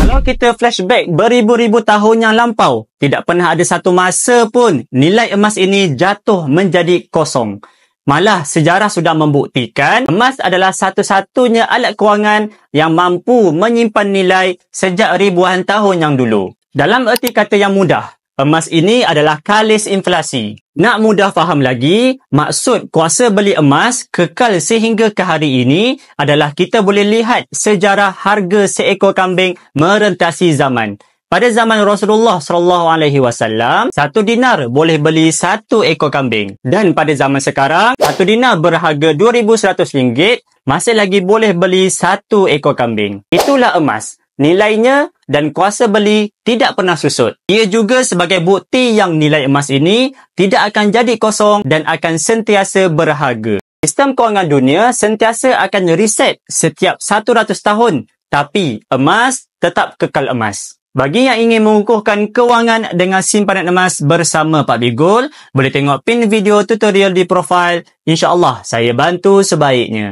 Kalau kita flashback beribu-ribu tahun yang lampau, tidak pernah ada satu masa pun nilai emas ini jatuh menjadi kosong. Malah sejarah sudah membuktikan emas adalah satu-satunya alat kewangan yang mampu menyimpan nilai sejak ribuan tahun yang dulu. Dalam erti kata yang mudah, emas ini adalah kalis inflasi. Nak mudah faham lagi, maksud kuasa beli emas kekal sehingga ke hari ini adalah kita boleh lihat sejarah harga seekor kambing merentasi zaman. Pada zaman Rasulullah SAW, 1 dinar boleh beli 1 ekor kambing. Dan pada zaman sekarang, 1 dinar berharga RM2,100, masih lagi boleh beli 1 ekor kambing. Itulah emas. Nilainya dan kuasa beli tidak pernah susut. Ia juga sebagai bukti yang nilai emas ini tidak akan jadi kosong dan akan sentiasa berharga. Sistem kewangan dunia sentiasa akan reset setiap 100 tahun, tapi emas tetap kekal emas. Bagi yang ingin mengukuhkan kewangan dengan simpanan emas bersama Pak Bigul, boleh tengok pin video tutorial di profil. InsyaAllah saya bantu sebaiknya.